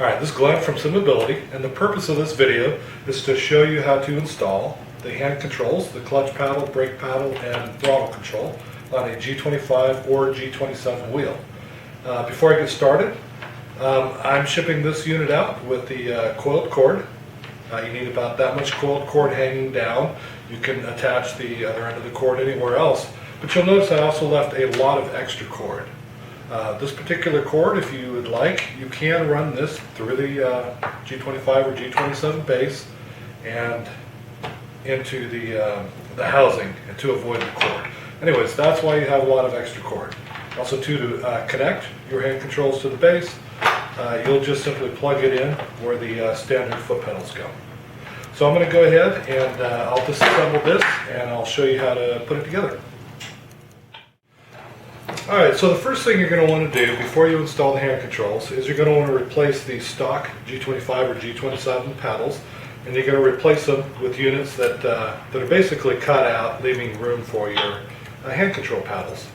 Alright, this is Glenn from SimAbility, and the purpose of this video is to show you how to install the hand controls, the clutch paddle, brake paddle, and throttle control on a G25 or G27 wheel. Before I get started, I'm shipping this unit out with the coiled cord. You need about that much coiled cord hanging down. You can attach the other end of the cord anywhere else, but you'll notice I also left a lot of extra cord. This particular cord, if you would like, you can run this through the G25 or G27 base and into the housing and to avoid the cord. Anyways, that's why you have a lot of extra cord. Also to connect your hand controls to the base, you'll just simply plug it in where the standard foot pedals go. So I'm going to go ahead and I'll disassemble this and I'll show you how to put it together. Alright, so the first thing you're going to want to do before you install the hand controls is you're going to want to replace the stock G25 or G27 paddles, and you're going to replace them with units that are basically cut out, leaving room for your hand control paddles.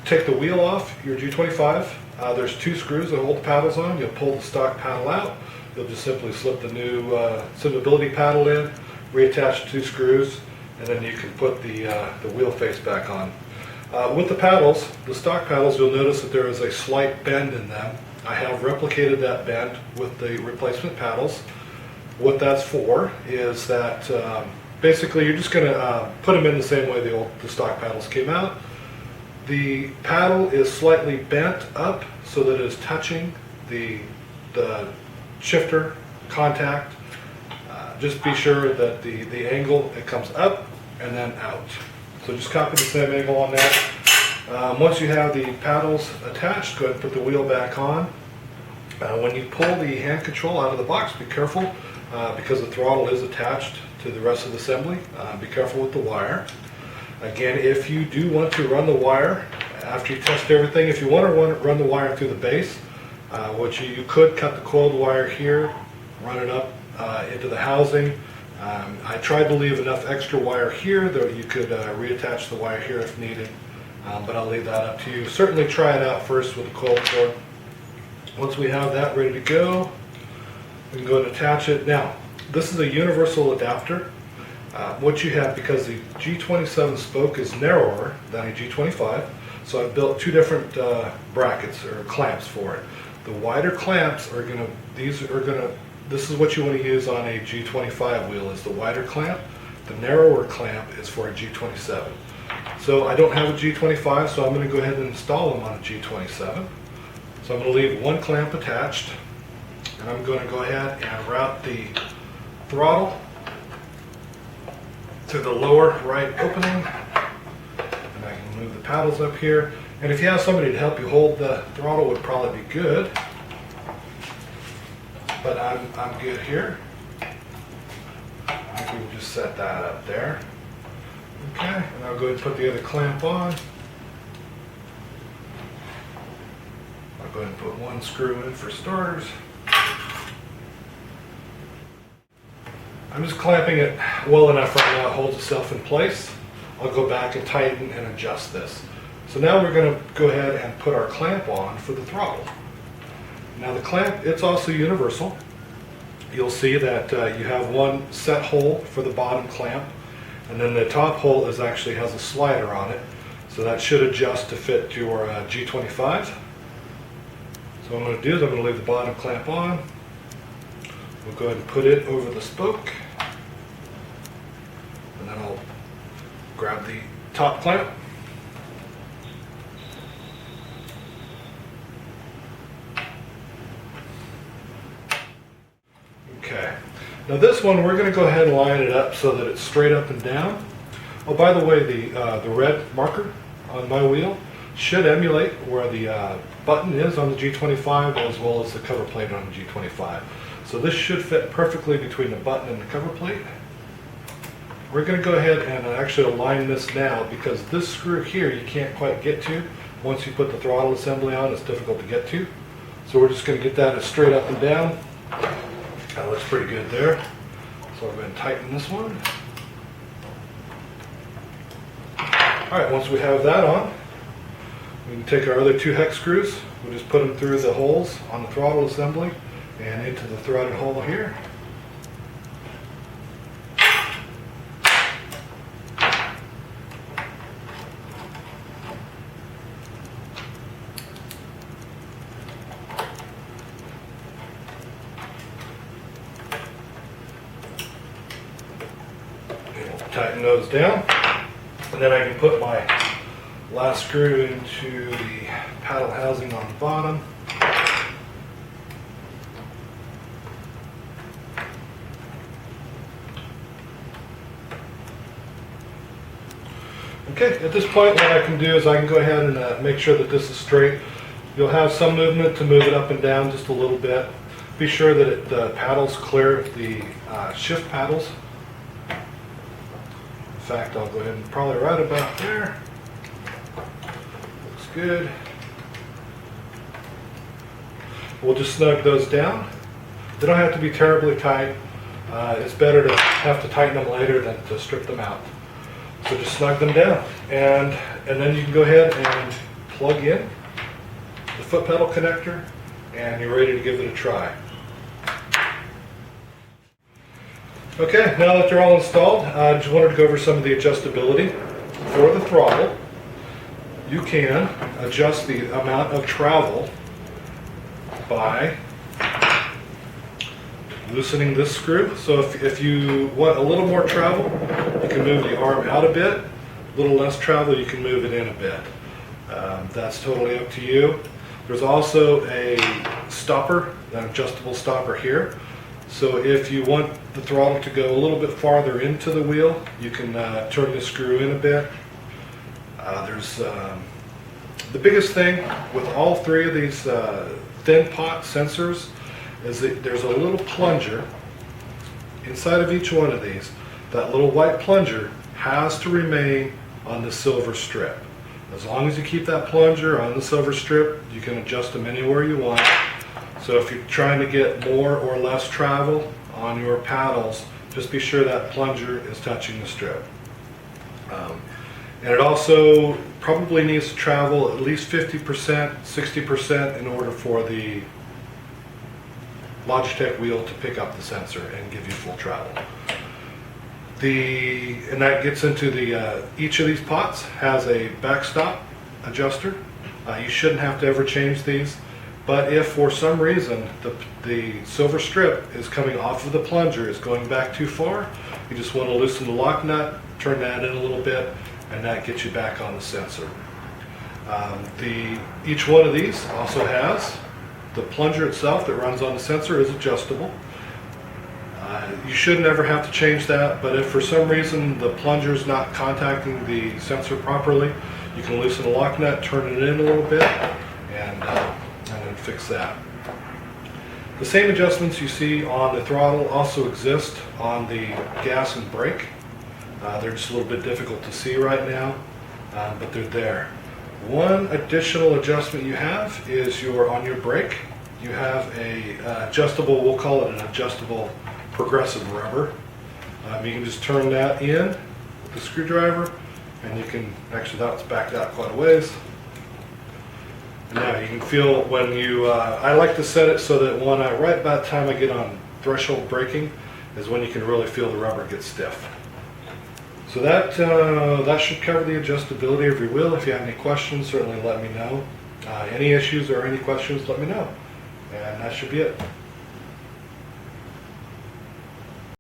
Take the wheel off your G25. There's two screws that hold the paddles on. You'll pull the stock paddle out. You'll just simply slip the new SimAbility paddle in, reattach the two screws, and then you can put the wheel face back on. With the paddles, the stock paddles, you'll notice that there is a slight bend in them. I have replicated that bend with the replacement paddles. What that's for is that basically you're just going to put them in the same way the stock paddles came out. The paddle is slightly bent up so that it is touching the shifter contact. Just be sure that the angle, it comes up and then out. So just copy the same angle on that. Once you have the paddles attached, go ahead and put the wheel back on. When you pull the hand control out of the box, be careful because the throttle is attached to the rest of the assembly. Be careful with the wire. Again, if you do want to run the wire after you test everything, if you want to run the wire through the base, you could cut the coiled wire here, run it up into the housing. I tried to leave enough extra wire here, though you could reattach the wire here if needed, but I'll leave that up to you. Certainly try it out first with the coiled cord. Once we have that ready to go, we can go and attach it. Now, this is a universal adapter. What you have, because the G27 spoke is narrower than a G25, so I've built two different brackets or clamps for it. The wider clamps are going to, this is what you want to use on a G25 wheel, is the wider clamp. The narrower clamp is for a G27. So I don't have a G25, so I'm going to go ahead and install them on a G27. So I'm going to leave one clamp attached, and I'm going to go ahead and route the throttle to the lower right opening, and I can move the paddles up here. And if you have somebody to help you hold the throttle, would probably be good. But I'm good here. I can just set that up there. Okay, and I'll go ahead and put the other clamp on. I'll go ahead and put one screw in for starters. I'm just clamping it well enough right now it holds itself in place. I'll go back and tighten and adjust this. So now we're going to go ahead and put our clamp on for the throttle. Now the clamp, it's also universal. You'll see that you have one set hole for the bottom clamp, and then the top hole actually has a slider on it, so that should adjust to fit your G25. So what I'm going to do is I'm going to leave the bottom clamp on. We'll go ahead and put it over the spoke, and then I'll grab the top clamp. Okay, now this one we're going to go ahead and line it up so that it's straight up and down. Oh, by the way, the red marker on my wheel should emulate where the button is on the G25 as well as the cover plate on the G25. So this should fit perfectly between the button and the cover plate. We're going to go ahead and actually align this now, because this screw here you can't quite get to. Once you put the throttle assembly on, it's difficult to get to. So we're just going to get that as straight up and down. That looks pretty good there. So I'm going to tighten this one. Alright, once we have that on, We can take our other 2 hex screws, we'll just put them through the holes on the throttle assembly and into the threaded hole here. Tighten those down, and then I can put my last screw into the paddle housing on the bottom. Okay, at this point what I can do is I can go ahead and make sure that this is straight. You'll have some movement to move it up and down just a little bit. Be sure that the paddles clear the shift paddles. In fact, I'll go ahead and probably right about there. Looks good. We'll just snug those down. They don't have to be terribly tight. It's better to have to tighten them later than to strip them out. So just snug them down. And then you can go ahead and plug in the foot pedal connector, and you're ready to give it a try. Okay, now that they're all installed, I just wanted to go over some of the adjustability. For the throttle, you can adjust the amount of travel by loosening this screw. So if you want a little more travel, you can move the arm out a bit. A little less travel, you can move it in a bit. That's totally up to you. There's also a stopper, an adjustable stopper here. So if you want the throttle to go a little bit farther into the wheel, you can turn the screw in a bit. The biggest thing with all 3 of these thin pot sensors is that there's a little plunger inside of each one of these. That little white plunger has to remain on the silver strip. As long as you keep that plunger on the silver strip, you can adjust them anywhere you want. So if you're trying to get more or less travel on your paddles, just be sure that plunger is touching the strip. And it also probably needs to travel at least 50%, 60% in order for the Logitech wheel to pick up the sensor and give you full travel. And that gets into each of these pots has a backstop adjuster. You shouldn't have to ever change these. But if for some reason the silver strip is coming off of the plunger, is going back too far, you just want to loosen the lock nut, turn that in a little bit, and that gets you back on the sensor. Each one of these also has the plunger itself that runs on the sensor is adjustable. You should never have to change that, but if for some reason the plunger is not contacting the sensor properly, you can loosen the lock nut, turn it in a little bit, and then fix that. The same adjustments you see on the throttle also exist on the gas and brake. They're just a little bit difficult to see right now, but they're there. One additional adjustment you have is on your brake. You have a adjustable, we'll call it an adjustable progressive rubber. You can just turn that in with the screwdriver, and you can, actually that's backed out quite a ways. And now you can feel when you, I like to set it so that right about the time I get on threshold braking is when you can really feel the rubber get stiff. So that should cover the adjustability of your wheel. If you have any questions, certainly let me know. Any issues or any questions, let me know. And that should be it.